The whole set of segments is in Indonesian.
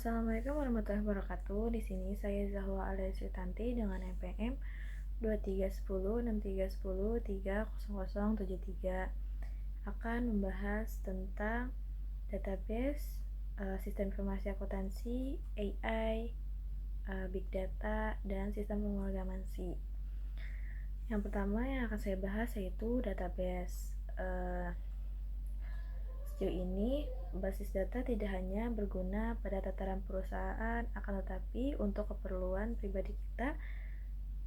Assalamualaikum warahmatullahi wabarakatuh. Di sini saya Zahwa Alia Sutanti dengan NPM 231063103073 akan membahas tentang database, sistem informasi akuntansi, AI, big data, dan sistem pemrograman C. Yang pertama yang akan saya bahas yaitu database. Sejauh ini, basis data tidak hanya berguna pada tataran perusahaan, akan tetapi untuk keperluan pribadi kita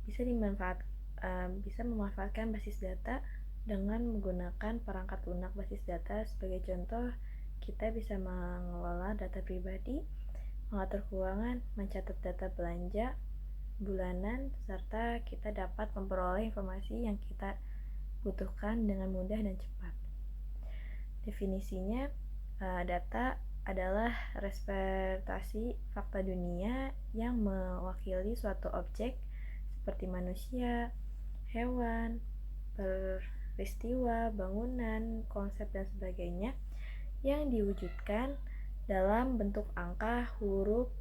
bisa memanfaatkan basis data dengan menggunakan perangkat lunak basis data. Sebagai contoh, kita bisa mengelola data pribadi, mengatur keuangan, mencatat data belanja bulanan, serta kita dapat memperoleh informasi yang kita butuhkan dengan mudah dan cepat. Definisinya, data adalah representasi fakta dunia yang mewakili suatu objek seperti manusia, hewan, peristiwa, bangunan, konsep, dan sebagainya yang diwujudkan dalam bentuk angka, huruf,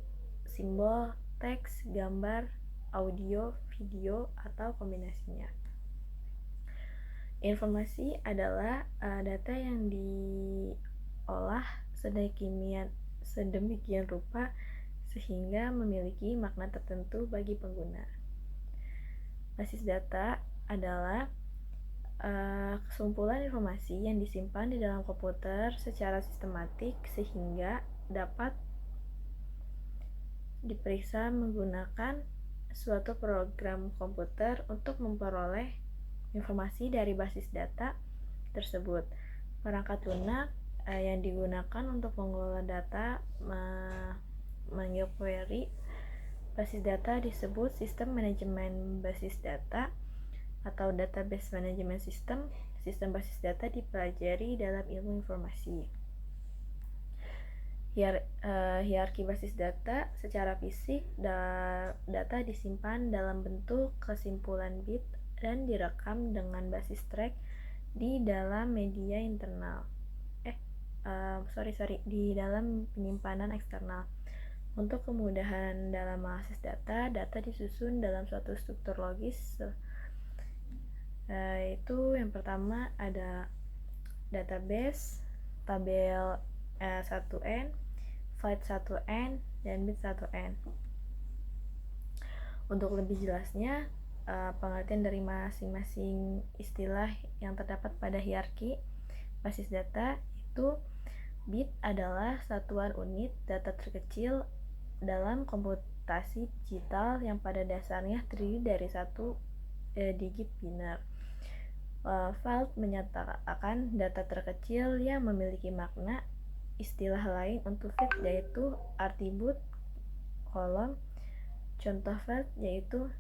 simbol, teks, gambar, audio, video, atau kombinasinya. Informasi adalah data yang diolah sedemikian rupa sehingga memiliki makna tertentu bagi pengguna. Basis data adalah kesumpulan informasi yang disimpan di dalam komputer secara sistematik sehingga dapat diperiksa menggunakan suatu program komputer untuk memperoleh informasi dari basis data tersebut. Perangkat lunak yang digunakan untuk mengelola data mengquery basis data disebut sistem manajemen basis data atau database management system. Sistem basis data dipelajari dalam ilmu informasi. Hierarki basis data secara fisik, data disimpan dalam bentuk kesimpulan bit dan direkam dengan basis track di dalam media internal. Di dalam penyimpanan eksternal. Untuk kemudahan dalam mengakses data disusun dalam suatu struktur logis. Itu yang pertama ada database, tabel 1N, file 1N, dan bit 1N. Untuk lebih jelasnya, pengertian dari masing-masing istilah yang terdapat pada hierarki basis data itu, bit adalah satuan unit data terkecil dalam komputasi digital yang pada dasarnya terdiri dari satu digit biner. File menyatakan data terkecil yang memiliki makna. Istilah lain untuk file yaitu atribut kolom. Contoh file yaitu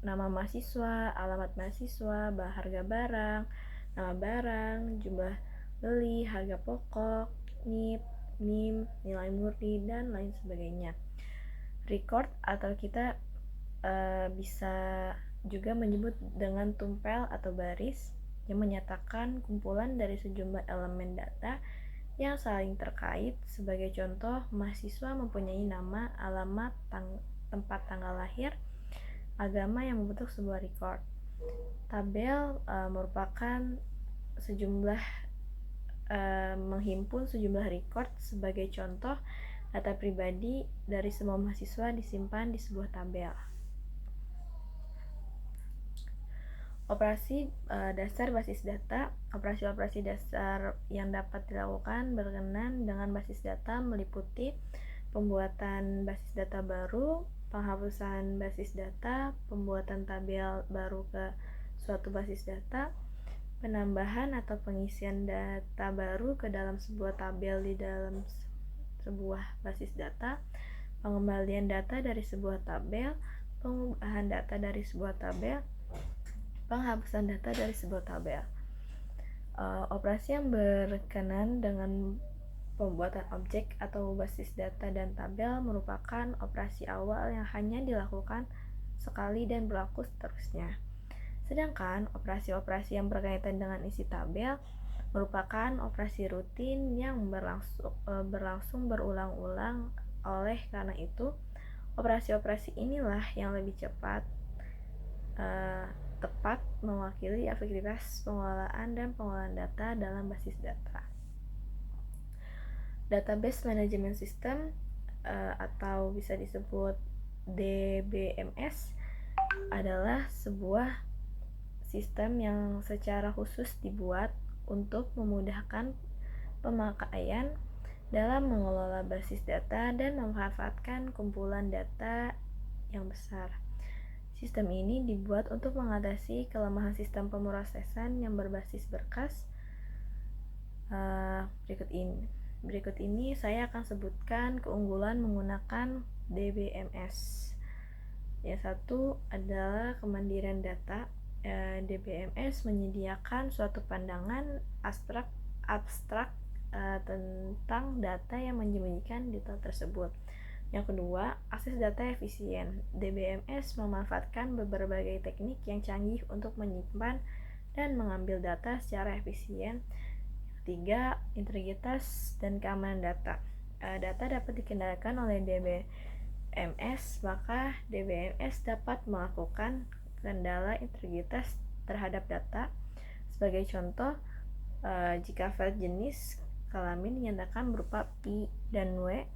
nama mahasiswa, alamat mahasiswa, harga barang, nama barang, jumlah beli, harga pokok, NIM, nilai murni, dan lain sebagainya. Record atau kita bisa juga menyebut dengan tumpel atau baris yang menyatakan kumpulan dari sejumlah elemen data yang saling terkait. Sebagai contoh, mahasiswa mempunyai nama, alamat, tempat tanggal lahir, agama yang membentuk sebuah record. Tabel merupakan menghimpun sejumlah record. Sebagai contoh, data pribadi dari semua mahasiswa disimpan di sebuah tabel. Operasi dasar basis data. Operasi-operasi dasar yang dapat dilakukan berkenaan dengan basis data meliputi pembuatan basis data baru, penghapusan basis data, pembuatan tabel baru ke suatu basis data, penambahan atau pengisian data baru ke dalam sebuah tabel di dalam sebuah basis data, pengembalian data dari sebuah tabel, pengubahan data dari sebuah tabel, penghapusan data dari sebuah tabel. Operasi yang berkenaan dengan pembuatan objek atau basis data dan tabel merupakan operasi awal yang hanya dilakukan sekali dan berlaku seterusnya. Sedangkan operasi-operasi yang berkaitan dengan isi tabel merupakan operasi rutin yang berlangsung berulang-ulang. Oleh karena itu, operasi-operasi inilah yang lebih tepat mewakili efektivitas pengelolaan dan pengolahan data dalam basis data. Database Management System atau bisa disebut DBMS adalah sebuah sistem yang secara khusus dibuat untuk memudahkan pemakaian dalam mengelola basis data dan memanfaatkan kumpulan data yang besar. Sistem ini dibuat untuk mengatasi kelemahan sistem pemrosesan yang berbasis berkas. Berikut ini saya akan sebutkan keunggulan menggunakan DBMS. Yang satu adalah kemandirian data. DBMS menyediakan suatu pandangan abstrak tentang data yang menyembunyikan data tersebut. Yang kedua, akses data efisien. DBMS memanfaatkan berbagai teknik yang canggih untuk menyimpan dan mengambil data secara efisien. Ketiga, integritas dan keamanan data. Data dapat dikendalikan oleh DBMS, maka DBMS dapat melakukan kendala integritas terhadap data. Sebagai contoh, jika file jenis kelamin dinyatakan berupa P dan W,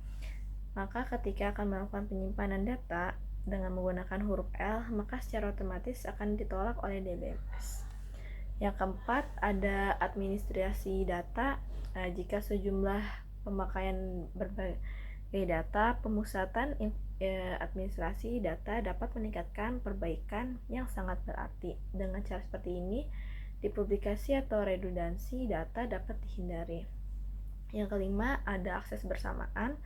maka ketika akan melakukan penyimpanan data dengan menggunakan huruf L, maka secara otomatis akan ditolak oleh DBMS. Yang keempat, ada administrasi data. Jika sejumlah pemakaian berbagai data, pemusatan administrasi data dapat meningkatkan perbaikan yang sangat berarti. Dengan cara seperti ini, dipublikasi atau redundansi data dapat dihindari. Yang kelima, ada akses bersamaan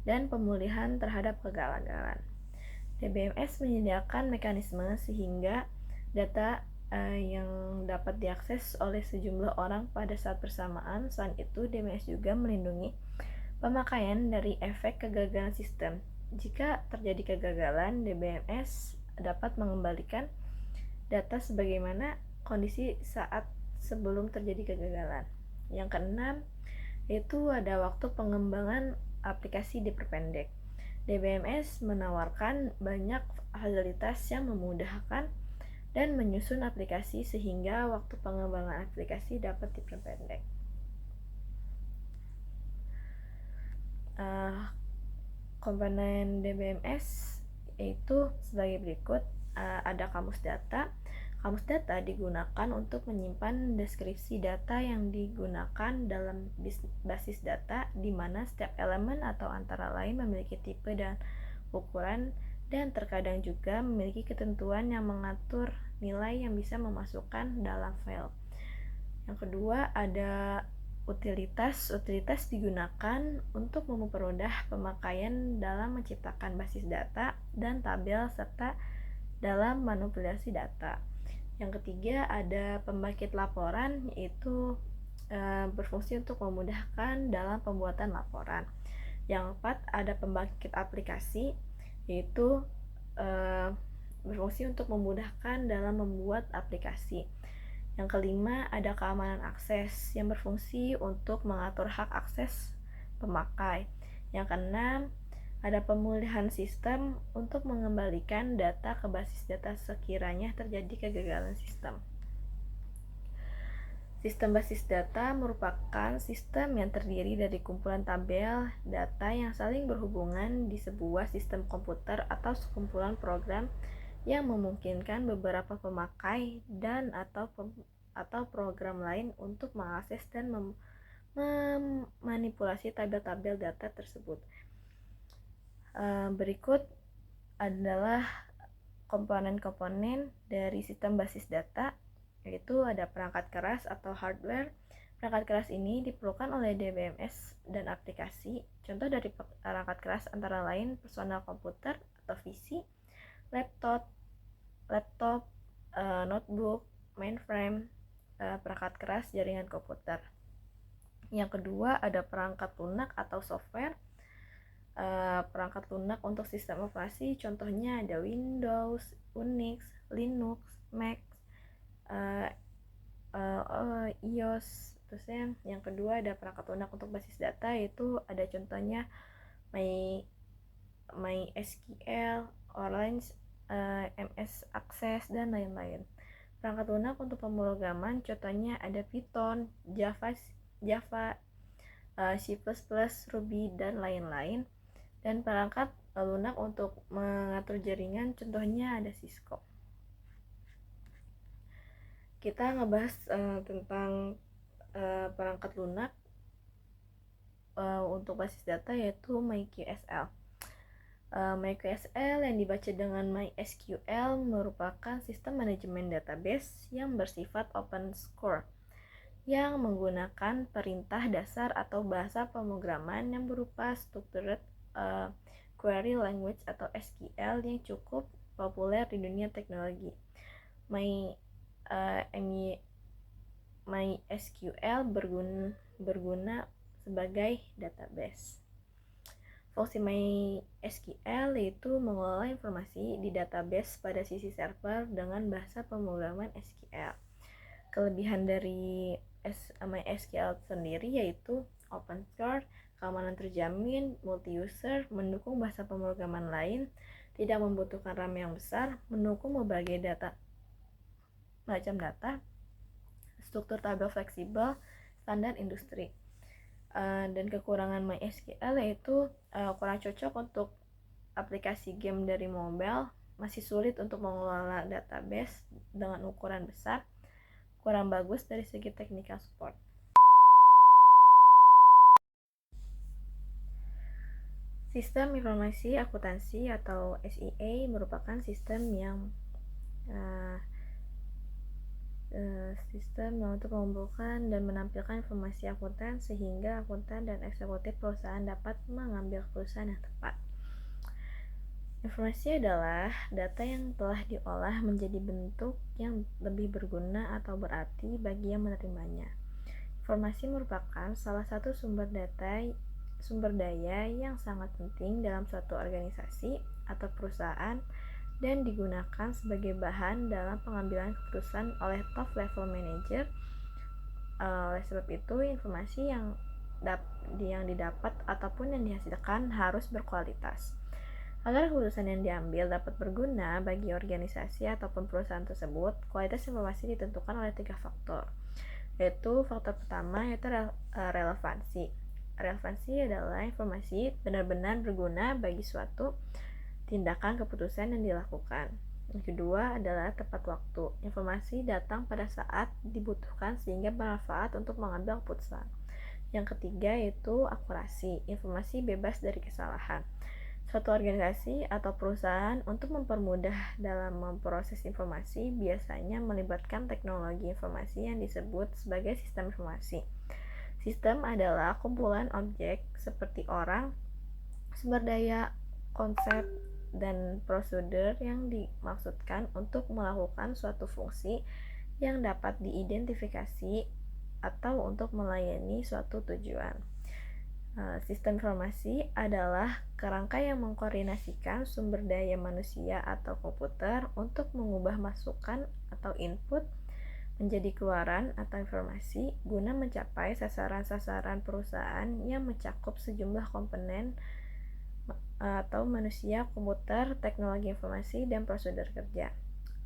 dan pemulihan terhadap kegagalan. DBMS menyediakan mekanisme sehingga data yang dapat diakses oleh sejumlah orang pada saat bersamaan. Selain itu, DBMS juga melindungi pemakaian dari efek kegagalan sistem. Jika terjadi kegagalan, DBMS dapat mengembalikan data sebagaimana kondisi saat sebelum terjadi kegagalan. Yang keenam, yaitu ada waktu pengembangan aplikasi diperpendek. DBMS menawarkan banyak fasilitas yang memudahkan dan menyusun aplikasi sehingga waktu pengembangan aplikasi dapat diperpendek. Komponen DBMS yaitu sebagai berikut. Ada kamus data. Kamus data digunakan untuk menyimpan deskripsi data yang digunakan dalam basis data, di mana setiap elemen atau antara lain memiliki tipe dan ukuran, dan terkadang juga memiliki ketentuan yang mengatur nilai yang bisa memasukkan dalam file. Yang kedua, ada utilitas. Utilitas digunakan untuk mempermudah pemakaian dalam menciptakan basis data dan tabel serta dalam manipulasi data. Yang ketiga, ada pembangkit laporan, yaitu berfungsi untuk memudahkan dalam pembuatan laporan. Yang keempat, ada pembangkit aplikasi, yaitu berfungsi untuk memudahkan dalam membuat aplikasi. Yang kelima, ada keamanan akses yang berfungsi untuk mengatur hak akses pemakai. Yang keenam, ada pemulihan sistem untuk mengembalikan data ke basis data sekiranya terjadi kegagalan sistem. Sistem basis data merupakan sistem yang terdiri dari kumpulan tabel data yang saling berhubungan di sebuah sistem komputer atau sekumpulan program yang memungkinkan beberapa pemakai dan atau program lain untuk mengakses dan memanipulasi tabel-tabel data tersebut. Berikut adalah komponen-komponen dari sistem basis data, yaitu ada perangkat keras atau hardware. Perangkat keras ini diperlukan oleh DBMS dan aplikasi. Contoh dari perangkat keras antara lain personal komputer atau PC, laptop, notebook, mainframe, perangkat keras jaringan komputer. Yang kedua, ada perangkat lunak atau software. Perangkat lunak untuk sistem operasi, contohnya ada Windows, Unix, Linux, Mac, iOS, Terusnya yang kedua ada perangkat lunak untuk basis data, yaitu ada contohnya MySQL, Orange, MS Access, dan lain-lain. Perangkat lunak untuk pemrograman contohnya ada Python, Java, C++, Ruby, dan lain-lain. Dan perangkat lunak untuk mengatur jaringan contohnya ada Cisco. Kita ngebahas tentang perangkat lunak untuk basis data, yaitu MyQSL. MyQSL yang dibaca dengan MySQL merupakan sistem manajemen database yang bersifat open source yang menggunakan perintah dasar atau bahasa pemrograman yang berupa Structured Query Language atau SQL yang cukup populer di dunia teknologi. MySQL berguna sebagai database. Fungsi MySQL yaitu mengolah informasi di database pada sisi server dengan bahasa pemrograman SQL. Kelebihan dari MySQL sendiri yaitu open source, keamanan terjamin, multi-user, mendukung bahasa pemrograman lain, tidak membutuhkan RAM yang besar, mendukung berbagai macam data, struktur tabel fleksibel, standar industri. Dan kekurangan MySQL yaitu kurang cocok untuk aplikasi game dari mobile, masih sulit untuk mengelola database dengan ukuran besar, kurang bagus dari segi technical support. Sistem Informasi Akuntansi atau SIA merupakan sistem yang untuk mengumpulkan dan menampilkan informasi akuntan sehingga akuntan dan eksekutif perusahaan dapat mengambil keputusan yang tepat. Informasi adalah data yang telah diolah menjadi bentuk yang lebih berguna atau berarti bagi yang menerimanya. Informasi merupakan salah satu sumber daya yang sangat penting dalam suatu organisasi atau perusahaan dan digunakan sebagai bahan dalam pengambilan keputusan oleh top level manager. Oleh sebab itu, informasi yang didapat ataupun yang dihasilkan harus berkualitas. Agar keputusan yang diambil dapat berguna bagi organisasi ataupun perusahaan tersebut, kualitas informasi ditentukan oleh 3 faktor. Yaitu faktor pertama yaitu relevansi. Relevansi adalah informasi benar-benar berguna bagi suatu tindakan keputusan yang dilakukan. Yang kedua adalah tepat waktu. Informasi datang pada saat dibutuhkan sehingga bermanfaat untuk mengambil keputusan. Yang ketiga yaitu akurasi. Informasi bebas dari kesalahan. Suatu organisasi atau perusahaan untuk mempermudah dalam memproses informasi biasanya melibatkan teknologi informasi yang disebut sebagai sistem informasi. Sistem adalah kumpulan objek seperti orang, sumber daya, konsep, dan prosedur yang dimaksudkan untuk melakukan suatu fungsi yang dapat diidentifikasi atau untuk melayani suatu tujuan. Sistem informasi adalah kerangka yang mengkoordinasikan sumber daya manusia atau komputer untuk mengubah masukan atau input menjadi keluaran atau informasi guna mencapai sasaran-sasaran perusahaan yang mencakup sejumlah komponen atau manusia, komputer, teknologi informasi, dan prosedur kerja.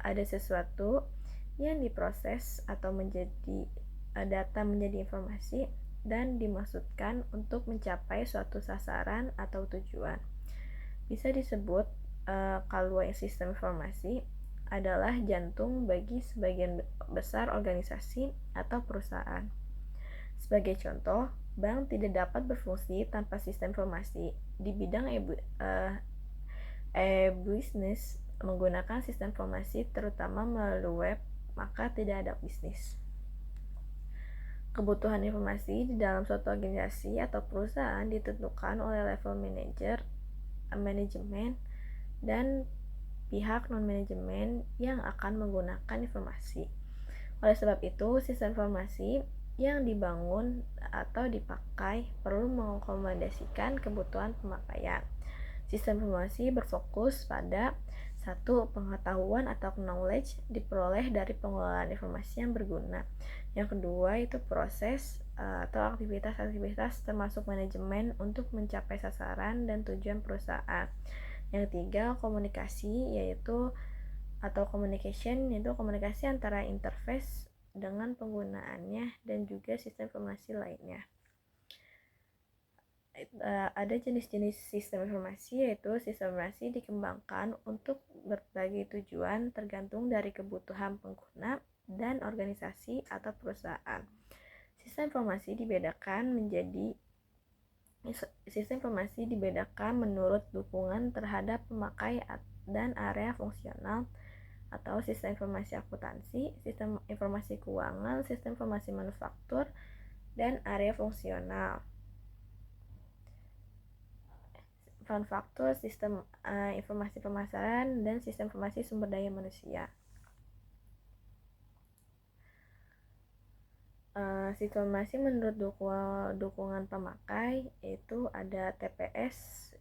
Ada sesuatu yang diproses atau menjadi data menjadi informasi dan dimaksudkan untuk mencapai suatu sasaran atau tujuan. Bisa disebut kalau sistem informasi adalah jantung bagi sebagian besar organisasi atau perusahaan. Sebagai contoh, bank tidak dapat berfungsi tanpa sistem informasi. Di bidang e-business menggunakan sistem informasi terutama melalui web, maka tidak ada bisnis. Kebutuhan informasi di dalam suatu organisasi atau perusahaan ditentukan oleh level manajemen, dan pihak non-manajemen yang akan menggunakan informasi. Oleh sebab itu, sistem informasi yang dibangun atau dipakai perlu mengakomodasikan kebutuhan pemakaian. Sistem informasi berfokus pada Satu, pengetahuan atau knowledge diperoleh dari pengelolaan informasi yang berguna. Yang kedua itu proses atau aktivitas-aktivitas termasuk manajemen untuk mencapai sasaran dan tujuan perusahaan. Yang ketiga, komunikasi yaitu atau communication, yaitu komunikasi antara interface dengan penggunaannya dan juga sistem informasi lainnya. Ada jenis-jenis sistem informasi, yaitu sistem informasi dikembangkan untuk berbagai tujuan tergantung dari kebutuhan pengguna dan organisasi atau perusahaan. Sistem informasi dibedakan menurut dukungan terhadap pemakai dan area fungsional, atau sistem informasi akuntansi, sistem informasi keuangan, sistem informasi manufaktur, dan area fungsional. Manufaktur, sistem informasi pemasaran, dan sistem informasi sumber daya manusia. Sistem informasi menurut dukungan pemakai yaitu ada TPS,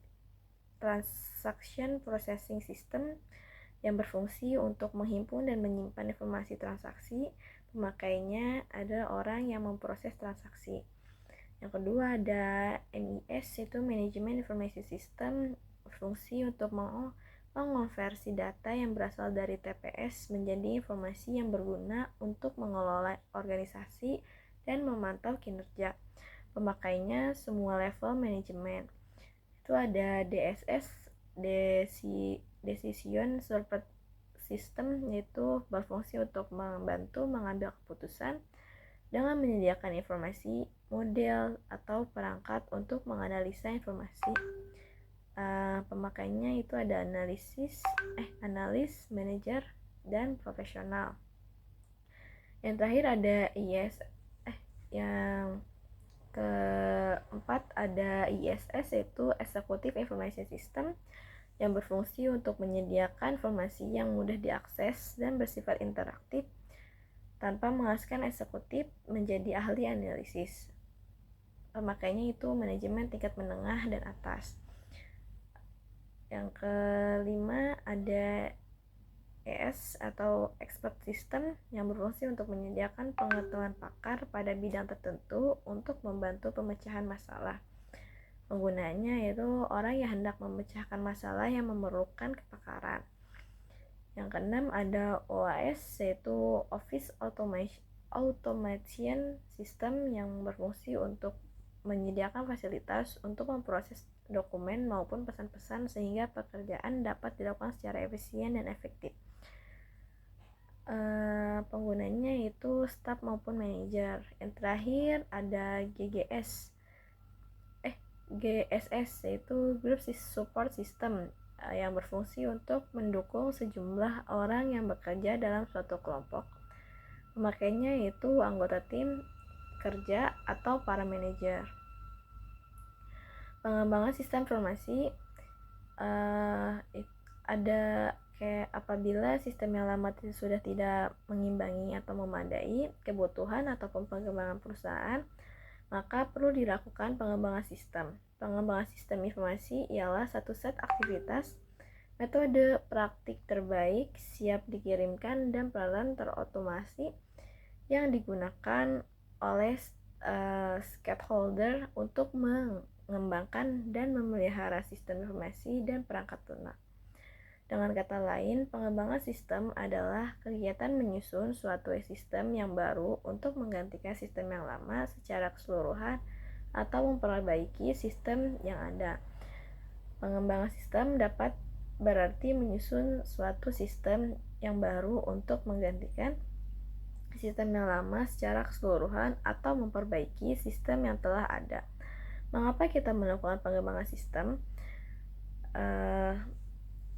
Transaction Processing System, yang berfungsi untuk menghimpun dan menyimpan informasi transaksi. Pemakainya adalah orang yang memproses transaksi. Yang kedua ada MES, yaitu Management Information System, berfungsi untuk mengonversi data yang berasal dari TPS menjadi informasi yang berguna untuk mengelola organisasi dan memantau kinerja. Pemakainya semua level manajemen. Itu ada DSS, Decision Support System, yaitu berfungsi untuk membantu mengambil keputusan dengan menyediakan informasi, model, atau perangkat untuk menganalisa informasi. Pemakainya itu ada analis, manajer, dan profesional. Yang terakhir ada yang keempat ada ISS, yaitu Executive Information System, yang berfungsi untuk menyediakan informasi yang mudah diakses dan bersifat interaktif tanpa mengharuskan eksekutif menjadi ahli analisis. Pemakainya itu manajemen tingkat menengah dan atas. Yang kelima ada ES atau Expert System, yang berfungsi untuk menyediakan pengetahuan pakar pada bidang tertentu untuk membantu pemecahan masalah. Penggunaannya yaitu orang yang hendak memecahkan masalah yang memerlukan kepakaran. Yang keenam ada OAS, yaitu Office Automation System, yang berfungsi untuk menyediakan fasilitas untuk memproses dokumen maupun pesan-pesan sehingga pekerjaan dapat dilakukan secara efisien dan efektif. Penggunanya itu staff maupun manajer. Yang terakhir ada GSS, yaitu Group Support System, yang berfungsi untuk mendukung sejumlah orang yang bekerja dalam suatu kelompok. Pemakainya yaitu anggota tim kerja atau para manajer. Pengembangan sistem informasi ada kayak apabila sistem yang lama sudah tidak mengimbangi atau memadai kebutuhan ataupun pengembangan perusahaan, maka perlu dilakukan pengembangan sistem. Pengembangan sistem informasi ialah satu set aktivitas, metode praktik terbaik, siap dikirimkan, dan peralatan terotomasi yang digunakan oleh stakeholder untuk mengembangkan dan memelihara sistem informasi dan perangkat lunak. Dengan kata lain, pengembangan sistem adalah kegiatan menyusun suatu sistem yang baru untuk menggantikan sistem yang lama secara keseluruhan atau memperbaiki sistem yang ada. Pengembangan sistem dapat berarti menyusun suatu sistem yang baru untuk menggantikan sistem yang lama secara keseluruhan atau memperbaiki sistem yang telah ada. Mengapa kita melakukan pengembangan sistem?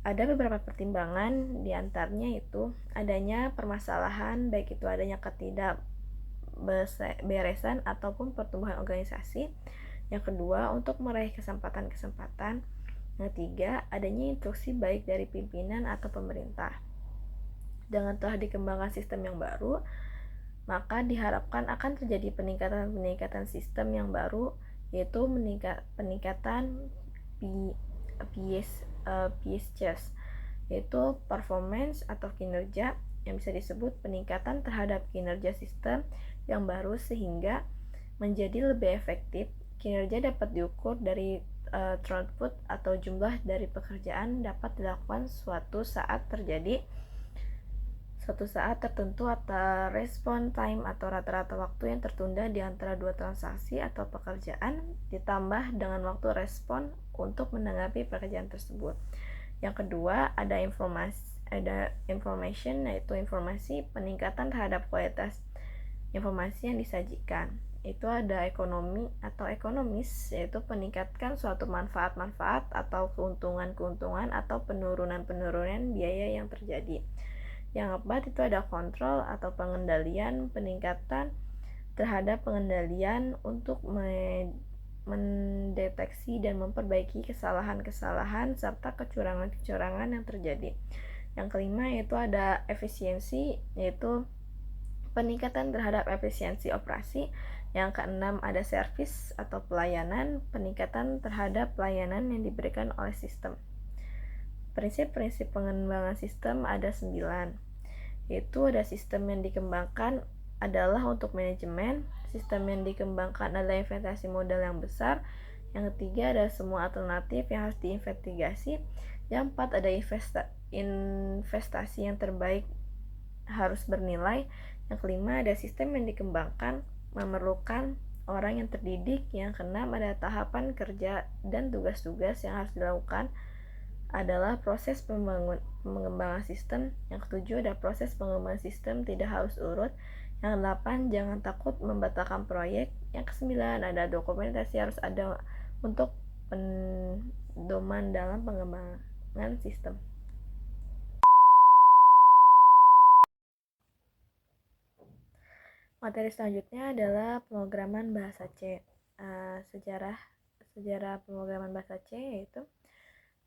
Ada beberapa pertimbangan, diantaranya itu adanya permasalahan, baik itu adanya ketidakberesan ataupun pertumbuhan organisasi. Yang kedua, untuk meraih kesempatan-kesempatan. Yang ketiga, adanya instruksi baik dari pimpinan atau pemerintah. Dengan telah dikembangkan sistem yang baru, maka diharapkan akan terjadi peningkatan sistem yang baru, yaitu peningkatan PSCS, yaitu performance atau kinerja, yang bisa disebut peningkatan terhadap kinerja sistem yang baru sehingga menjadi lebih efektif. Kinerja dapat diukur dari throughput atau jumlah dari pekerjaan dapat dilakukan suatu saat tertentu atau respon time atau rata-rata waktu yang tertunda di antara dua transaksi atau pekerjaan ditambah dengan waktu respon untuk menanggapi pekerjaan tersebut. Yang kedua ada information, yaitu informasi, peningkatan terhadap kualitas informasi yang disajikan. Itu ada ekonomi atau ekonomis, yaitu peningkatkan suatu manfaat-manfaat atau keuntungan-keuntungan atau penurunan-penurunan biaya yang terjadi. Yang keempat itu ada kontrol atau pengendalian, peningkatan terhadap pengendalian untuk mendeteksi dan memperbaiki kesalahan-kesalahan serta kecurangan-kecurangan yang terjadi. Yang kelima yaitu ada efisiensi, yaitu peningkatan terhadap efisiensi operasi. Yang keenam ada servis atau pelayanan, peningkatan terhadap pelayanan yang diberikan oleh sistem. Prinsip-prinsip pengembangan sistem ada 9, yaitu ada sistem yang dikembangkan adalah untuk manajemen, sistem yang dikembangkan adalah investasi modal yang besar, yang ketiga ada semua alternatif yang harus diinvestigasi, yang keempat ada investasi yang terbaik harus bernilai, yang kelima ada sistem yang dikembangkan memerlukan orang yang terdidik, yang keenam ada tahapan kerja dan tugas-tugas yang harus dilakukan adalah proses pengembangan sistem. Yang ketujuh ada proses pengembangan sistem tidak harus urut. Yang delapan jangan takut membatalkan proyek. Yang kesembilan ada dokumentasi harus ada untuk pendoman dalam pengembangan sistem. Materi selanjutnya adalah pemrograman bahasa C. Sejarah pemrograman bahasa C yaitu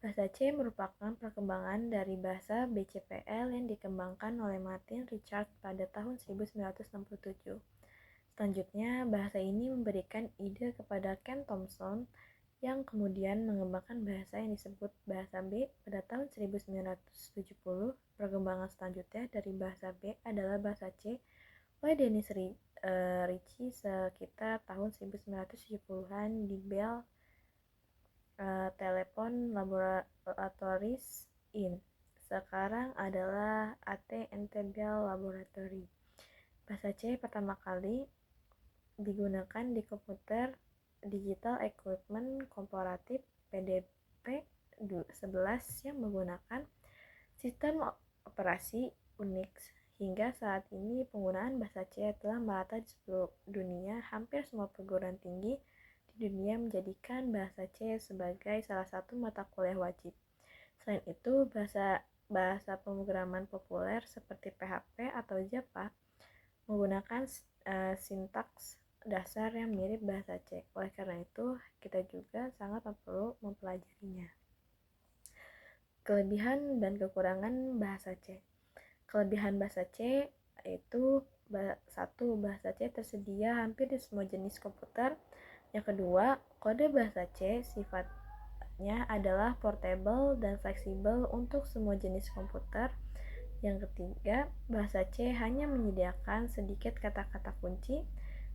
bahasa C merupakan perkembangan dari bahasa BCPL yang dikembangkan oleh Martin Richards pada tahun 1967. Selanjutnya, bahasa ini memberikan ide kepada Ken Thompson yang kemudian mengembangkan bahasa yang disebut bahasa B pada tahun 1970. Perkembangan selanjutnya dari bahasa B adalah bahasa C oleh Dennis Ritchie sekitar tahun 1970-an di Bell Telephone Laboratories Inc. Sekarang adalah AT&T Bell Laboratory. Bahasa C pertama kali digunakan di komputer Digital Equipment Comparative PDP 11 yang menggunakan sistem operasi Unix. Hingga saat ini penggunaan bahasa C telah merata di seluruh dunia. Hampir semua perguruan tinggi dunia menjadikan bahasa C sebagai salah satu mata kuliah wajib. Selain itu, bahasa pemrograman populer seperti PHP atau Java menggunakan sintaks dasar yang mirip bahasa C. Oleh karena itu, kita juga sangat perlu mempelajarinya. Kelebihan dan kekurangan bahasa C. Kelebihan bahasa C yaitu satu, bahasa C tersedia hampir di semua jenis komputer. Yang kedua, kode bahasa C sifatnya adalah portable dan fleksibel untuk semua jenis komputer. Yang ketiga, bahasa C hanya menyediakan sedikit kata-kata kunci,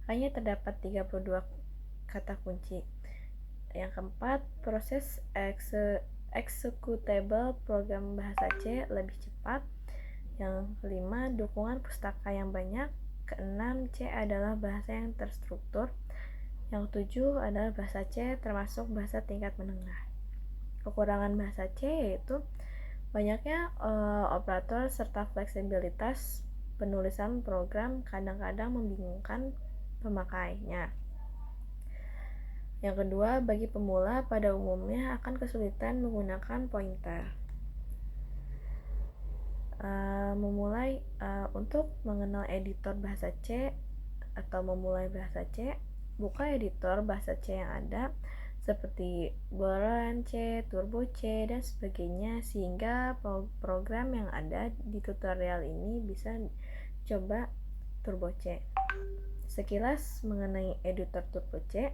hanya terdapat 32 kata kunci. Yang keempat, proses executable program bahasa C lebih cepat. Yang kelima, dukungan pustaka yang banyak. Keenam, C adalah bahasa yang terstruktur. Yang ketujuh adalah bahasa C termasuk bahasa tingkat menengah. Kekurangan bahasa C yaitu banyaknya operator serta fleksibilitas penulisan program kadang-kadang membingungkan pemakainya. Yang kedua, bagi pemula pada umumnya akan kesulitan menggunakan pointer. Untuk mengenal editor bahasa C atau memulai bahasa C, buka editor bahasa C yang ada seperti Boolean C, Turbo C, dan sebagainya, sehingga program yang ada di tutorial ini bisa coba Turbo C. Sekilas mengenai editor Turbo C,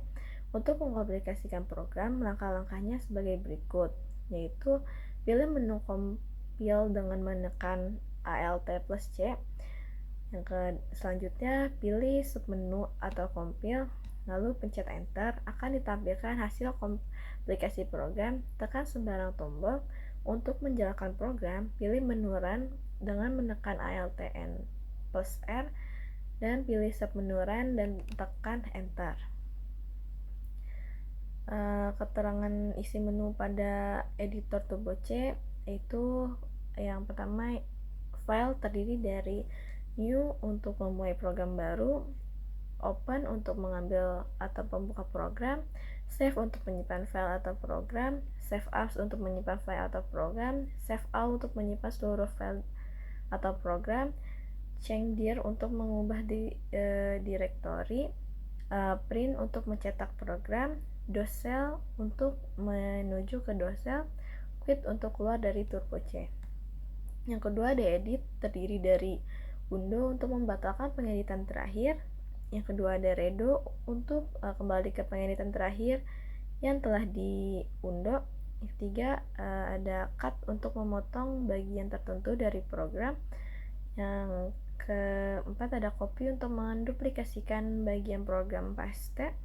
untuk mengaplikasikan program, langkah-langkahnya sebagai berikut, yaitu pilih menu compile dengan menekan Alt plus C. Selanjutnya pilih submenu atau compile, lalu pencet enter. Akan ditampilkan hasil komplikasi program. Tekan sembarang tombol. Untuk menjalankan program, pilih menu run dengan menekan Alt plus R dan pilih submenu run dan tekan enter. Keterangan isi menu pada editor Turbo C yaitu yang pertama, file terdiri dari new untuk memulai program baru, open untuk mengambil atau membuka program, save untuk menyimpan file atau program, save as untuk menyimpan file atau program, save all untuk menyimpan seluruh file atau program, change dir untuk mengubah directory, print untuk mencetak program, dosel untuk menuju ke dosel, quit untuk keluar dari Turbo C. Yang kedua ada edit, terdiri dari undo untuk membatalkan pengeditan terakhir. Yang kedua ada redo untuk kembali ke pengeditan terakhir yang telah diundo. Yang ketiga ada cut untuk memotong bagian tertentu dari program. Yang keempat ada copy untuk menduplikasikan bagian program paste.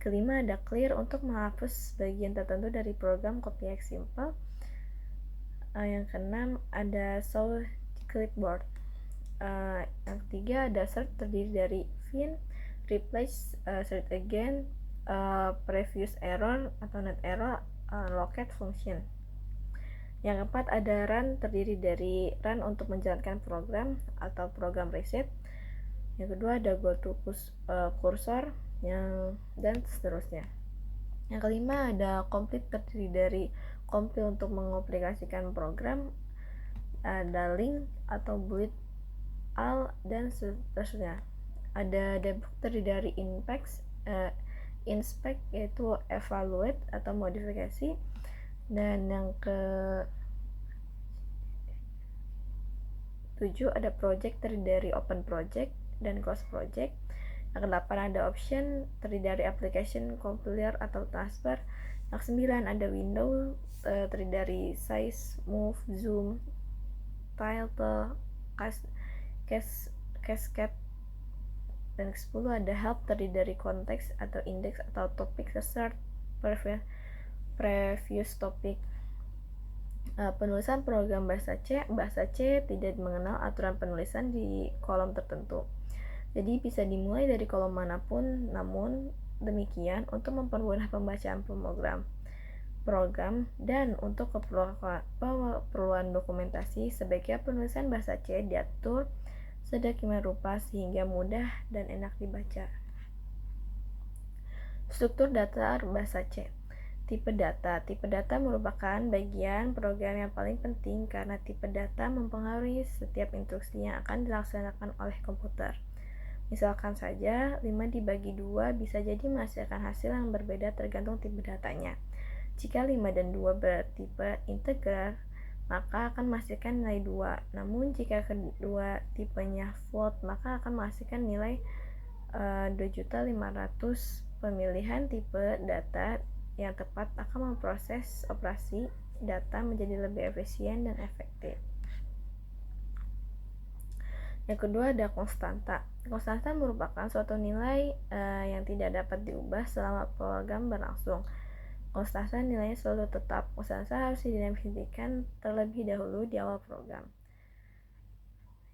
Kelima ada clear untuk menghapus bagian tertentu dari program copy X simple. Yang keenam ada show clipboard. Yang ketiga ada search, terdiri dari fin, replace, search again, previous error atau net error, locate function. Yang keempat ada run, terdiri dari run untuk menjalankan program atau program reset. Yang kedua ada go to cursor dan seterusnya. Yang kelima ada complete, terdiri dari compile untuk mengaplikasikan program, ada link atau build all dan seterusnya. Ada debug, terdiri dari inspect yaitu evaluate atau modifikasi, dan yang ke 7 ada project, terdiri dari open project dan close project. Yang ke-8 ada option, terdiri dari application, compiler atau taskbar. Yang ke-9 ada window, terdiri dari size, move, zoom, title, cascade. Dan ke-10 ada help, terdiri dari konteks atau index atau topik, start, previous topic. Penulisan program bahasa C tidak mengenal aturan penulisan di kolom tertentu. Jadi bisa dimulai dari kolom manapun, namun demikian untuk mempermudah pembacaan program dan untuk keperluan dokumentasi, sebaiknya penulisan bahasa C diatur sedemikian rupa sehingga mudah dan enak dibaca. Struktur data bahasa C. Tipe data merupakan bagian program yang paling penting karena tipe data mempengaruhi setiap instruksi yang akan dilaksanakan oleh komputer. Misalkan saja 5 dibagi 2 bisa jadi menghasilkan hasil yang berbeda tergantung tipe datanya. Jika 5 dan 2 bertipe integer, maka akan menghasilkan nilai 2. Namun jika kedua tipenya float, maka akan menghasilkan nilai 2.500.000. Pemilihan tipe data yang tepat akan memproses operasi data menjadi lebih efisien dan efektif. Yang kedua ada konstanta. Konstanta merupakan suatu nilai yang tidak dapat diubah selama program berlangsung. Konstanta nilainya selalu tetap. Konstanta harus didefinisikan terlebih dahulu di awal program.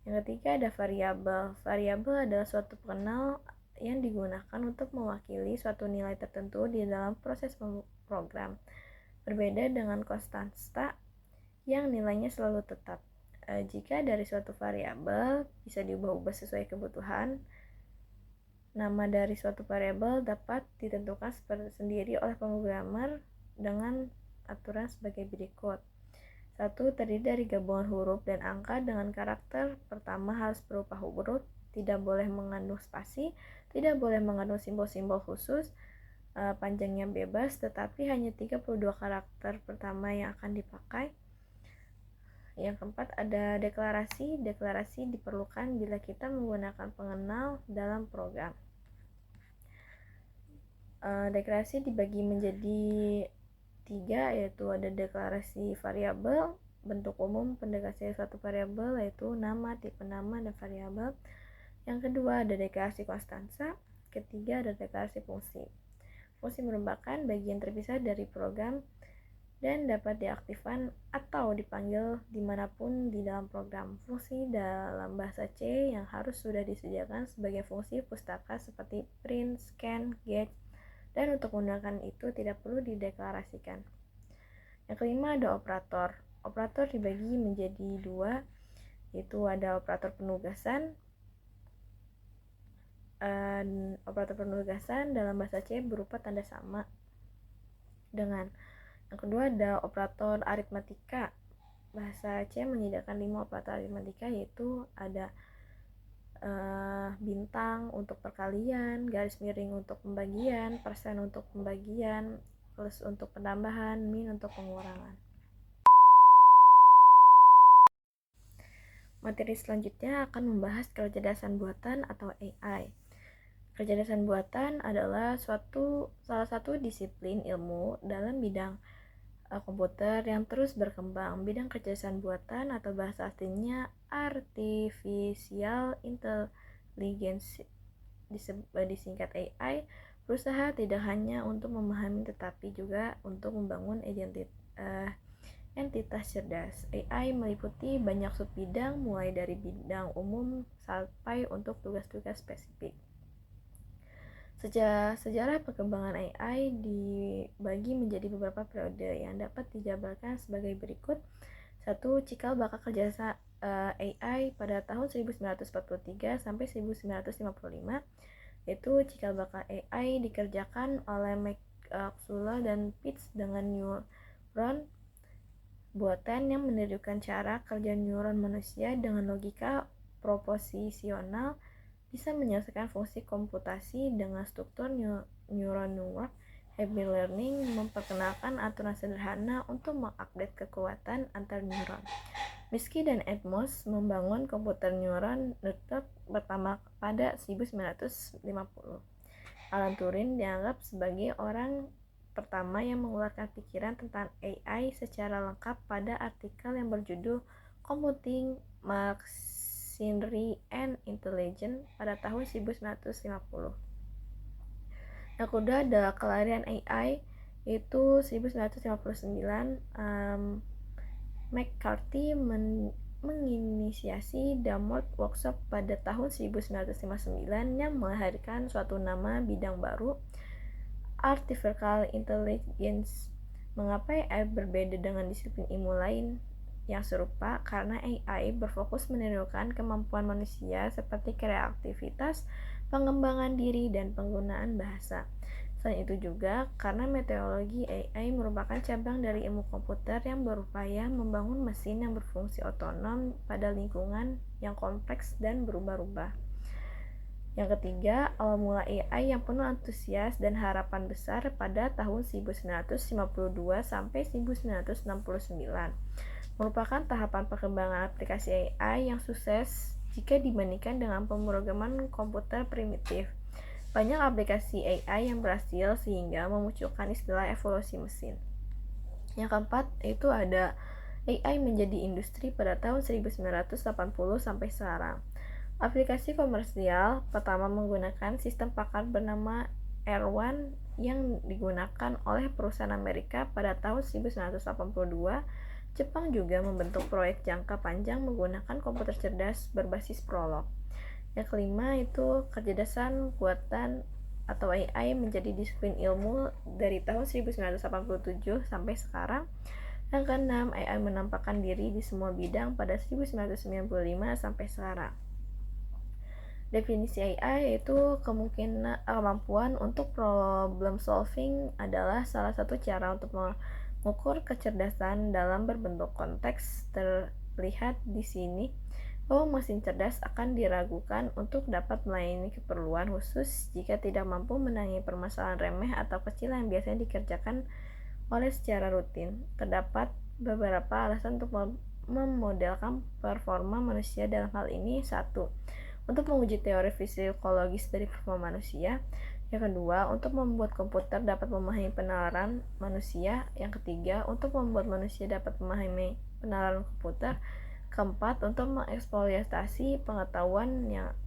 Yang ketiga ada variabel. Variabel adalah suatu pengenal yang digunakan untuk mewakili suatu nilai tertentu di dalam proses program. Berbeda dengan konstanta yang nilainya selalu tetap. Jika dari suatu variabel bisa diubah-ubah sesuai kebutuhan, nama dari suatu variabel dapat ditentukan sendiri oleh pemrogramer dengan aturan sebagai berikut. 1. Terdiri dari gabungan huruf dan angka dengan karakter pertama harus berupa huruf, tidak boleh mengandung spasi, tidak boleh mengandung simbol-simbol khusus, panjangnya bebas, tetapi hanya 32 karakter pertama yang akan dipakai. Yang keempat ada deklarasi. Deklarasi diperlukan bila kita menggunakan pengenal dalam program. Deklarasi dibagi menjadi 3, yaitu ada deklarasi variabel, bentuk umum pendeklarasi suatu variabel yaitu nama, tipe nama, dan variabel. Yang kedua ada deklarasi konstansa. Ketiga ada deklarasi fungsi. Fungsi merupakan bagian terpisah dari program dan dapat diaktifkan atau dipanggil dimanapun di dalam program. Fungsi dalam bahasa C yang harus sudah disediakan sebagai fungsi pustaka seperti print, scan, get, dan untuk menggunakan itu tidak perlu dideklarasikan. Yang kelima ada operator. Operator dibagi menjadi dua, yaitu ada operator penugasan. Operator penugasan dalam bahasa C berupa tanda sama dengan. Yang kedua ada operator aritmatika. Bahasa C menyediakan 5 operator aritmatika, yaitu ada bintang untuk perkalian, garis miring untuk pembagian, persen untuk pembagian, plus untuk penambahan, min untuk pengurangan. Materi selanjutnya akan membahas kecerdasan buatan atau AI. Kecerdasan buatan adalah salah satu disiplin ilmu dalam bidang komputer yang terus berkembang. Bidang kecerdasan buatan atau bahasa aslinya artificial intelligence, disingkat AI, berusaha tidak hanya untuk memahami tetapi juga untuk membangun entitas cerdas. AI meliputi banyak subbidang mulai dari bidang umum sampai untuk tugas-tugas spesifik. Sejarah perkembangan AI dibagi menjadi beberapa periode yang dapat dijabarkan sebagai berikut. 1. Cikal bakal kerja AI pada tahun 1943 sampai 1955, yaitu cikal bakal AI dikerjakan oleh Maxwell dan Pitts dengan neuron buatan yang menirukan cara kerja neuron manusia dengan logika proposisional, bisa menyelesaikan fungsi komputasi dengan struktur neural network. Happy learning memperkenalkan aturan sederhana untuk mengupdate kekuatan antar neuron. Minsky dan Edmonds membangun komputer neural network pertama pada 1950. Alan Turing dianggap sebagai orang pertama yang mengeluarkan pikiran tentang AI secara lengkap pada artikel yang berjudul Computing Machinery and Intelligence pada tahun 1950. Yang kedua adalah kelahiran AI, yaitu 1959. McCarthy menginisiasi Damworth Workshop pada tahun 1959 yang melahirkan suatu nama bidang baru, Artificial Intelligence. Mengapa AI berbeda dengan disiplin ilmu lain yang serupa? Karena AI berfokus menirukan kemampuan manusia seperti kreativitas, pengembangan diri, dan penggunaan bahasa. Selain itu juga karena metodologi AI merupakan cabang dari ilmu komputer yang berupaya membangun mesin yang berfungsi otonom pada lingkungan yang kompleks dan berubah-ubah. Yang ketiga, awal mula AI yang penuh antusias dan harapan besar pada tahun 1952 sampai 1969 merupakan tahapan perkembangan aplikasi AI yang sukses jika dibandingkan dengan pemrograman komputer primitif. Banyak aplikasi AI yang berhasil sehingga memunculkan istilah evolusi mesin. Yang keempat, itu ada AI menjadi industri pada tahun 1980 sampai sekarang. Aplikasi komersial pertama menggunakan sistem paket bernama R1 yang digunakan oleh perusahaan Amerika pada tahun 1982. Jepang juga membentuk proyek jangka panjang menggunakan komputer cerdas berbasis Prolog. Yang kelima itu kecerdasan buatan atau AI menjadi disiplin ilmu dari tahun 1987 sampai sekarang. Yang keenam, AI menampakkan diri di semua bidang pada 1995 sampai sekarang. Definisi AI yaitu kemampuan untuk problem solving adalah salah satu cara untuk mengukur kecerdasan dalam berbentuk konteks. Terlihat di sini bahwa mesin cerdas akan diragukan untuk dapat melayani keperluan khusus jika tidak mampu menangani permasalahan remeh atau kecil yang biasanya dikerjakan oleh secara rutin. Terdapat beberapa alasan untuk memodelkan performa manusia dalam hal ini. 1. Untuk menguji teori psikologis dari performa manusia. Yang kedua, untuk membuat komputer dapat memahami penalaran manusia. Yang ketiga, untuk membuat manusia dapat memahami penalaran komputer. Keempat, untuk mengeksploitasi pengetahuan yang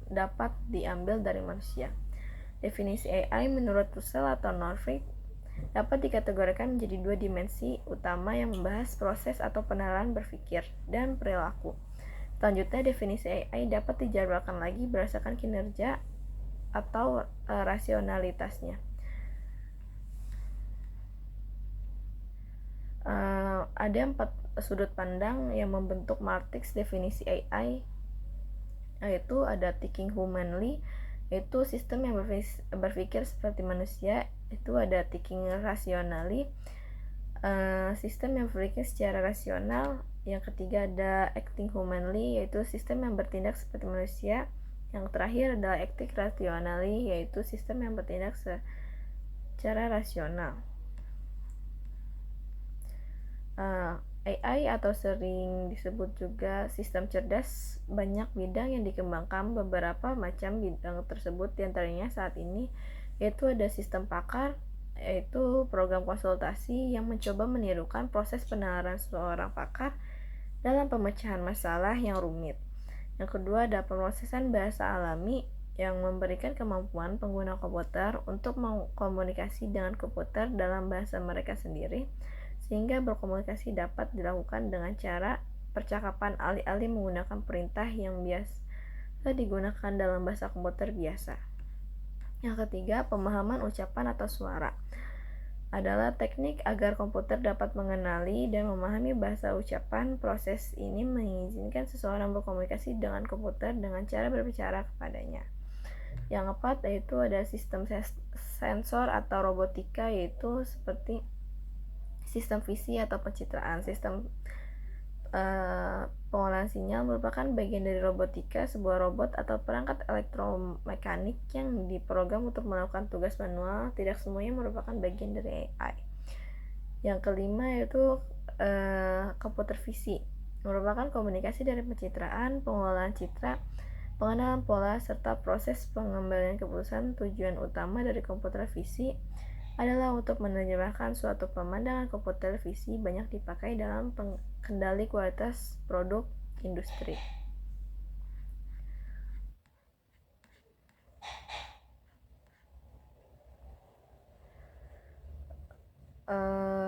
dapat diambil dari manusia. Definisi AI menurut Russell atau Norvig dapat dikategorikan menjadi dua dimensi utama yang membahas proses atau penalaran berpikir dan perilaku. Selanjutnya, definisi AI dapat dijabarkan lagi berdasarkan kinerja atau rasionalitasnya. Ada 4 sudut pandang yang membentuk matriks definisi AI, yaitu ada thinking humanly, yaitu sistem yang berpikir seperti manusia. Itu ada thinking rationally, sistem yang berpikir secara rasional. Yang ketiga ada acting humanly, yaitu sistem yang bertindak seperti manusia. Yang terakhir adalah acting rationally, yaitu sistem yang bertindak secara rasional. AI atau sering disebut juga sistem cerdas, banyak bidang yang dikembangkan. Beberapa macam bidang tersebut diantaranya saat ini yaitu ada sistem pakar, yaitu program konsultasi yang mencoba menirukan proses penalaran seorang pakar dalam pemecahan masalah yang rumit. Yang kedua ada pemrosesan bahasa alami yang memberikan kemampuan pengguna komputer untuk mengkomunikasi dengan komputer dalam bahasa mereka sendiri, sehingga berkomunikasi dapat dilakukan dengan cara percakapan alih-alih menggunakan perintah yang biasa digunakan dalam bahasa komputer biasa. Yang ketiga, pemahaman ucapan atau suara adalah teknik agar komputer dapat mengenali dan memahami bahasa ucapan. Proses ini mengizinkan seseorang berkomunikasi dengan komputer dengan cara berbicara kepadanya. Yang keempat, yaitu ada sistem sensor atau robotika, yaitu seperti sistem visi atau pencitraan. Sistem pengolahan sinyal merupakan bagian dari robotika, sebuah robot atau perangkat elektromekanik yang diprogram untuk melakukan tugas manual. Tidak semuanya merupakan bagian dari AI. Yang kelima yaitu komputer visi, merupakan komunikasi dari pencitraan, pengolahan citra, pengenalan pola, serta proses pengambilan keputusan. Tujuan utama dari komputer visi adalah untuk menerjemahkan suatu pemandangan. Komputer visi banyak dipakai dalam kendali kualitas produk industri.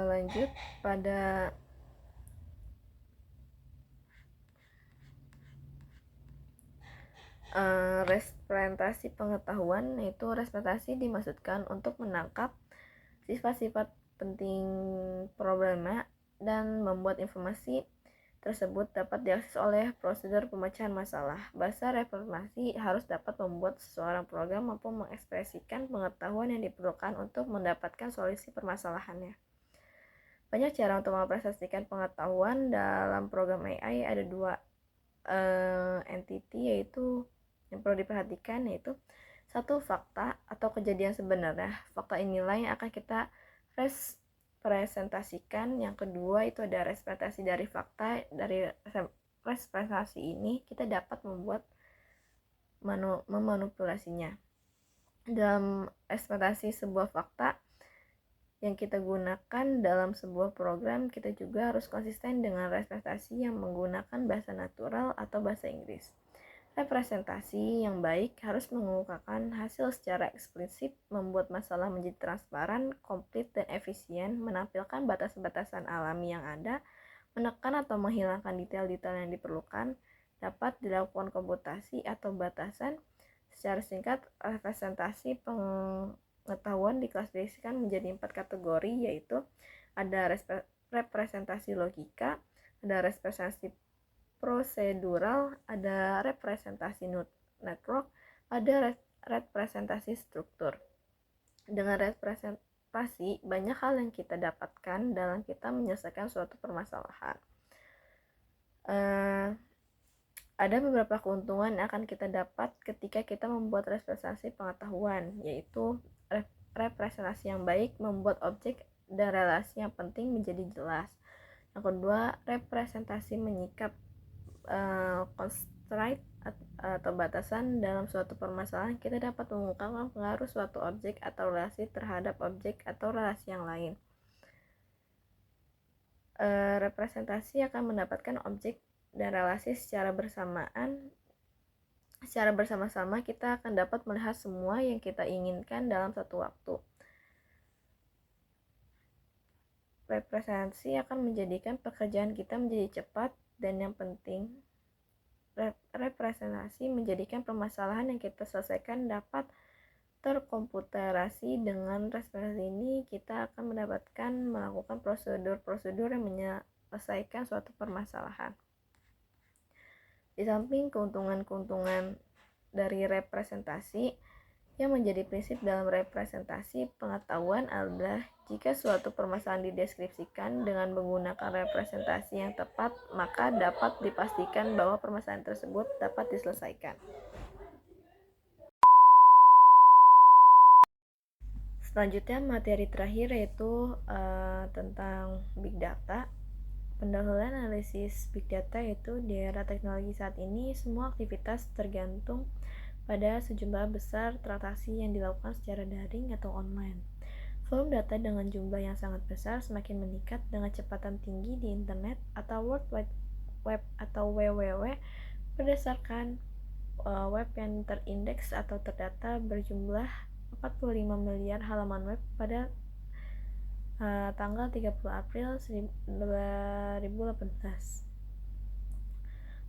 Lanjut pada representasi pengetahuan, yaitu representasi dimaksudkan untuk menangkap sifat-sifat penting problema dan membuat informasi tersebut dapat diakses oleh prosedur pemecahan masalah. Bahasa representasi harus dapat membuat seseorang program mampu mengekspresikan pengetahuan yang diperlukan untuk mendapatkan solusi permasalahannya. Banyak cara untuk merepresentasikan pengetahuan dalam program AI. Ada dua entity yaitu yang perlu diperhatikan, yaitu satu, fakta atau kejadian sebenarnya. Fakta inilah yang akan kita representasikan. Yang kedua itu ada representasi dari fakta. Dari representasi ini kita dapat membuat memanipulasinya. Dalam representasi sebuah fakta yang kita gunakan dalam sebuah program, kita juga harus konsisten dengan representasi yang menggunakan bahasa natural atau bahasa Inggris. Representasi yang baik harus mengungkapkan hasil secara eksplisit, membuat masalah menjadi transparan, komplit, dan efisien, menampilkan batas-batasan alami yang ada, menekan atau menghilangkan detail-detail yang diperlukan, dapat dilakukan komputasi atau batasan. Secara singkat, representasi pengetahuan diklasifikasikan menjadi 4 kategori, yaitu ada representasi logika, ada representasi prosedural, ada representasi network, ada representasi struktur. Dengan representasi, banyak hal yang kita dapatkan dalam kita menyelesaikan suatu permasalahan. Ada beberapa keuntungan yang akan kita dapat ketika kita membuat representasi pengetahuan, yaitu representasi yang baik membuat objek dan relasi yang penting menjadi jelas. Yang kedua, representasi menyikap constraint atau batasan dalam suatu permasalahan. Kita dapat mengungkapkan pengaruh suatu objek atau relasi terhadap objek atau relasi yang lain. Representasi akan mendapatkan objek dan relasi secara bersama-sama kita akan dapat melihat semua yang kita inginkan dalam satu waktu. Representasi akan menjadikan pekerjaan kita menjadi cepat dan yang penting, representasi menjadikan permasalahan yang kita selesaikan dapat terkomputerasi. Dengan representasi ini kita akan melakukan prosedur-prosedur yang menyelesaikan suatu permasalahan. Di samping keuntungan-keuntungan dari representasi, yang menjadi prinsip dalam representasi pengetahuan adalah jika suatu permasalahan dideskripsikan dengan menggunakan representasi yang tepat, maka dapat dipastikan bahwa permasalahan tersebut dapat diselesaikan. Selanjutnya materi terakhir yaitu tentang Big Data. Pendahuluan analisis Big Data yaitu di era teknologi saat ini semua aktivitas tergantung pada sejumlah besar transaksi yang dilakukan secara daring atau online. Volume data dengan jumlah yang sangat besar semakin meningkat dengan kecepatan tinggi di internet atau World Wide Web atau WWW berdasarkan web yang terindeks atau terdata berjumlah 45 miliar halaman web pada tanggal 30 April 2018.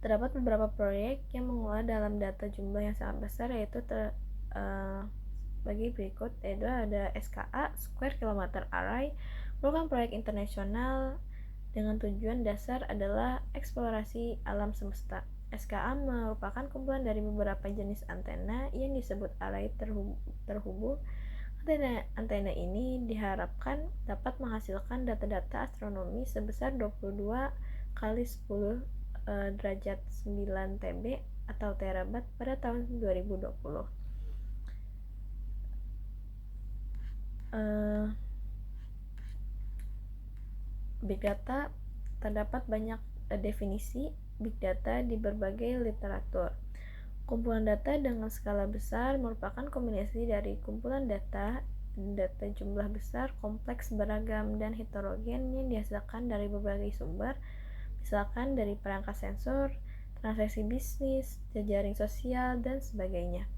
Terdapat beberapa proyek yang mengolah dalam data jumlah yang sangat besar, yaitu bagi berikut, yaitu ada SKA Square Kilometer Array, merupakan proyek internasional dengan tujuan dasar adalah eksplorasi alam semesta. SKA merupakan kumpulan dari beberapa jenis antena yang disebut array terhubung. Antena ini diharapkan dapat menghasilkan data-data astronomi sebesar 22 kali 10 derajat 9 TB atau terabyte pada tahun 2020. Big Data, terdapat banyak definisi Big Data di berbagai literatur. Kumpulan data dengan skala besar merupakan kombinasi dari kumpulan data jumlah besar, kompleks, beragam, dan heterogen yang dihasilkan dari berbagai sumber, misalkan dari perangkat sensor, transaksi bisnis, jejaring sosial, dan sebagainya.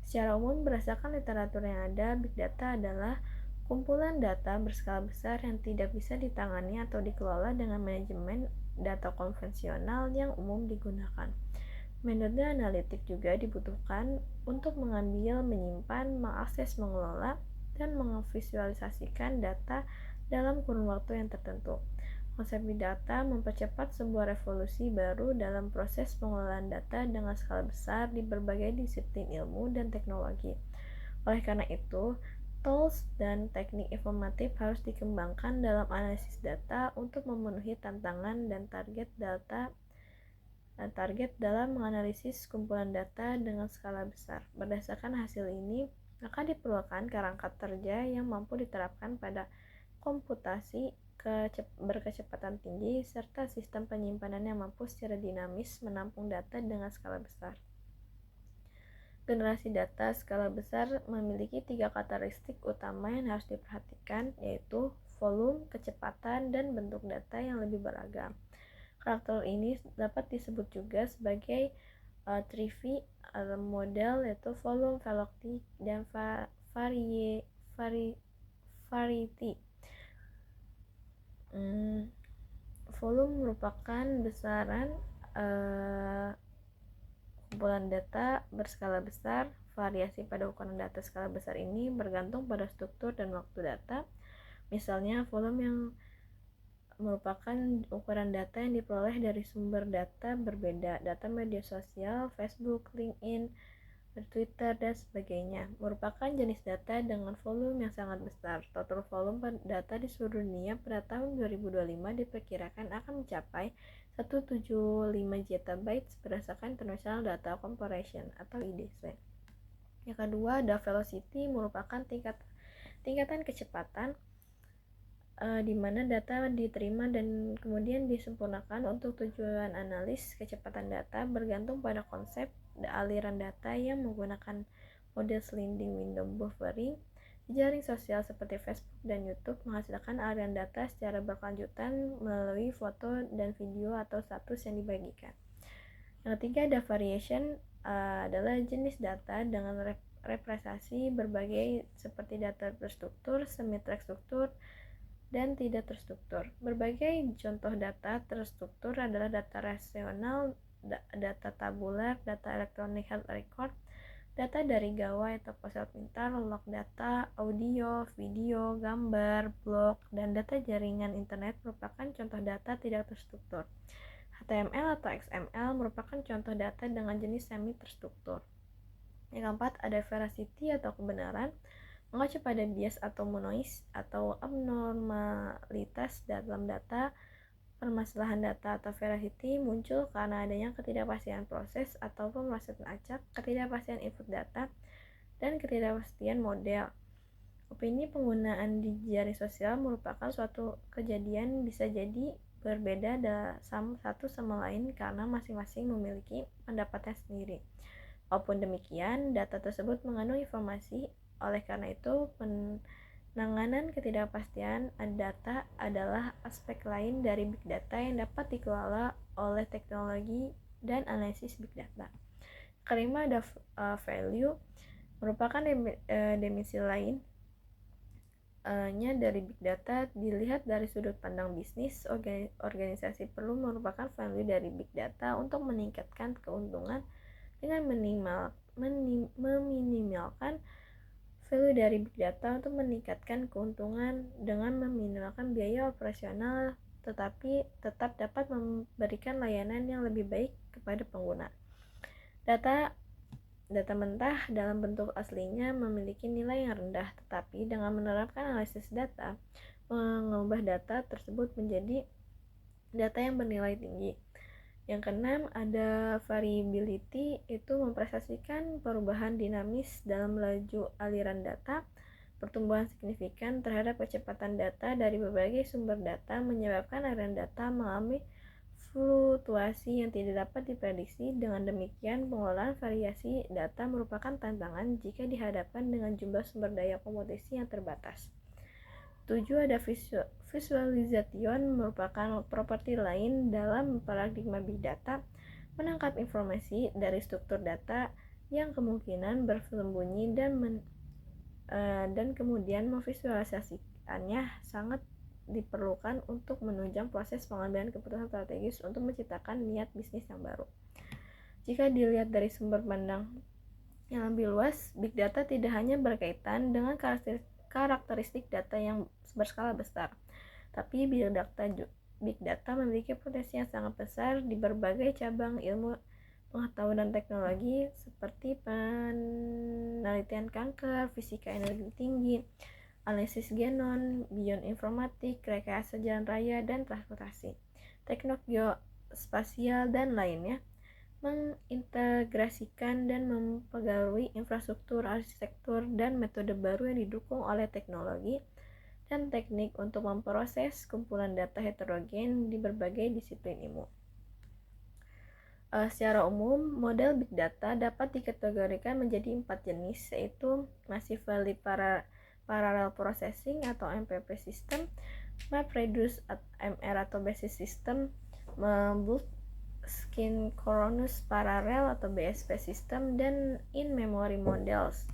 Secara umum, berdasarkan literatur yang ada, Big Data adalah kumpulan data berskala besar yang tidak bisa ditangani atau dikelola dengan manajemen data konvensional yang umum digunakan. Metode analitik juga dibutuhkan untuk mengambil, menyimpan, mengakses, mengelola, dan memvisualisasikan data dalam kurun waktu yang tertentu. Konsep Big Data mempercepat sebuah revolusi baru dalam proses pengelolaan data dengan skala besar di berbagai disiplin ilmu dan teknologi. Oleh karena itu, tools dan teknik informatif harus dikembangkan dalam analisis data untuk memenuhi tantangan dan target dalam menganalisis kumpulan data dengan skala besar. Berdasarkan hasil ini, maka diperlukan kerangka kerja yang mampu diterapkan pada komputasi berkecepatan tinggi serta sistem penyimpanan yang mampu secara dinamis menampung data dengan skala besar. Generasi data skala besar memiliki 3 karakteristik utama yang harus diperhatikan, yaitu volume, kecepatan, dan bentuk data yang lebih beragam. Karakter ini dapat disebut juga sebagai 3V model, yaitu volume, velocity, dan variety. Volume merupakan besaran kumpulan data berskala besar. Variasi pada ukuran data skala besar ini bergantung pada struktur dan waktu data. Misalnya, volume yang merupakan ukuran data yang diperoleh dari sumber data berbeda, data media sosial, Facebook, LinkedIn, Twitter, dan sebagainya, merupakan jenis data dengan volume yang sangat besar. Total volume data di seluruh dunia pada tahun 2025 diperkirakan akan mencapai 175 JB berdasarkan International Data Corporation atau IDC. Yang kedua ada velocity, merupakan tingkatan kecepatan di mana data diterima dan kemudian disempurnakan untuk tujuan analis. Kecepatan data bergantung pada konsep aliran data yang menggunakan model sliding window buffering Jaring sosial seperti Facebook dan YouTube menghasilkan aliran data secara berkelanjutan melalui foto dan video atau status yang dibagikan. Yang ketiga ada variation, adalah jenis data dengan representasi berbagai seperti data terstruktur, semi terstruktur, dan tidak terstruktur. Berbagai contoh data terstruktur adalah data rasional, data tabular, data elektronik health record, data dari gawai atau ponsel pintar, log data, audio, video, gambar, blog, dan data jaringan internet merupakan contoh data tidak terstruktur. HTML atau XML merupakan contoh data dengan jenis semi terstruktur. Yang keempat ada veracity atau kebenaran, mengacu pada bias atau noise atau abnormalitas dalam data. Permasalahan data atau veracity muncul karena adanya ketidakpastian proses atau pemrosesan acak, ketidakpastian input data, dan ketidakpastian model. Opini penggunaan di jaring sosial merupakan suatu kejadian bisa jadi berbeda satu sama lain karena masing-masing memiliki pendapatnya sendiri. Walaupun demikian, data tersebut mengandung informasi, oleh karena itu penanganan ketidakpastian data adalah aspek lain dari big data yang dapat dikelola oleh teknologi dan analisis big data. Kelima ada value, merupakan dimensi lain dari big data. Dilihat dari sudut pandang bisnis, organisasi perlu merupakan value dari big data untuk meningkatkan keuntungan dengan meminimalkan value dari big data untuk meningkatkan keuntungan dengan meminimalkan biaya operasional, tetapi tetap dapat memberikan layanan yang lebih baik kepada pengguna. Data mentah dalam bentuk aslinya memiliki nilai yang rendah, tetapi dengan menerapkan analisis data, mengubah data tersebut menjadi data yang bernilai tinggi. Yang keenam ada variability, itu mempresentasikan perubahan dinamis dalam laju aliran data. Pertumbuhan signifikan terhadap kecepatan data dari berbagai sumber data menyebabkan aliran data mengalami fluktuasi yang tidak dapat diprediksi. Dengan demikian, pengelolaan variasi data merupakan tantangan jika dihadapkan dengan jumlah sumber daya komputasi yang terbatas. 7 ada visualization, merupakan properti lain dalam paradigma big data, menangkap informasi dari struktur data yang kemungkinan bersembunyi dan kemudian memvisualisasikannya sangat diperlukan untuk menunjang proses pengambilan keputusan strategis untuk menciptakan niat bisnis yang baru. Jika dilihat dari sumber pandang yang lebih luas, big data tidak hanya berkaitan dengan karakteristik data yang berskala besar, tapi big data memiliki potensi yang sangat besar di berbagai cabang ilmu pengetahuan dan teknologi seperti penelitian kanker, fisika energi tinggi, analisis genom, bioinformatik, rekayasa jalan raya dan transportasi, teknik geospasial dan lainnya, mengintegrasikan dan mempengaruhi infrastruktur, arsitektur, dan metode baru yang didukung oleh teknologi dan teknik untuk memproses kumpulan data heterogen di berbagai disiplin ilmu. Secara umum, model big data dapat dikategorikan menjadi 4 jenis, yaitu Massively Parallel Processing atau MPP System, MapReduce MR atau Basis System, Bulk Synchronous Parallel atau BSP System, dan In-Memory Models.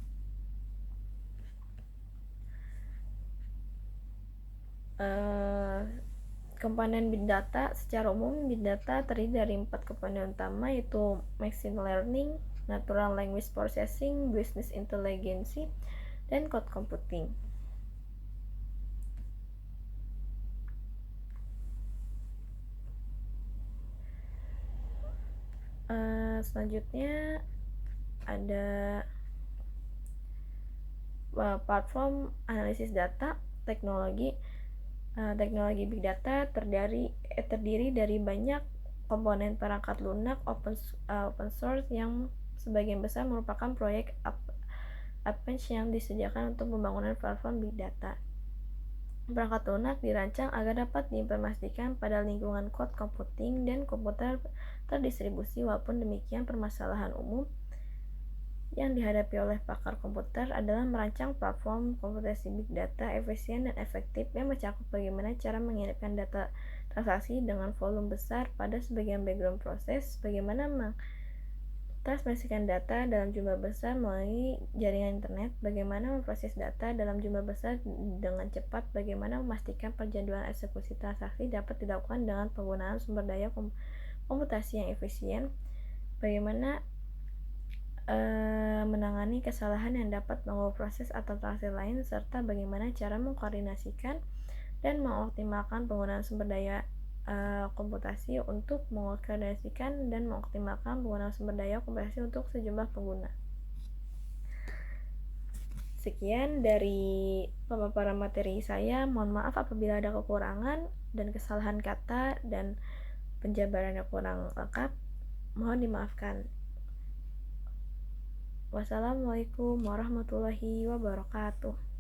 Komponen big data. Secara umum, big data terdiri dari 4 komponen utama, yaitu machine learning, natural language processing, business intelligence, dan cloud computing. Selanjutnya ada platform analisis data. Teknologi big data terdiri dari banyak komponen perangkat lunak open source yang sebagian besar merupakan proyek Apache yang disediakan untuk pembangunan platform big data. Perangkat lunak dirancang agar dapat diimplementasikan pada lingkungan cloud computing dan komputer terdistribusi. Walaupun demikian, permasalahan umum yang dihadapi oleh pakar komputer adalah merancang platform komputasi big data efisien dan efektif yang mencakup bagaimana cara mengirimkan data transaksi dengan volume besar pada sebagian background proses, bagaimana transmisikan data dalam jumlah besar melalui jaringan internet, bagaimana memproses data dalam jumlah besar dengan cepat, bagaimana memastikan penjadwalan eksekusi transaksi dapat dilakukan dengan penggunaan sumber daya komputasi yang efisien, bagaimana menangani kesalahan yang dapat mengganggu proses atau transaksi lain, serta bagaimana cara mengkoordinasikan dan mengoptimalkan penggunaan sumber daya komputasi untuk mengkoordinasikan dan mengoptimalkan penggunaan sumber daya komputasi untuk sejumlah pengguna. Sekian dari pemaparan materi saya. Mohon maaf apabila ada kekurangan dan kesalahan kata dan penjabaran yang kurang lengkap. Mohon dimaafkan. Wassalamualaikum warahmatullahi wabarakatuh.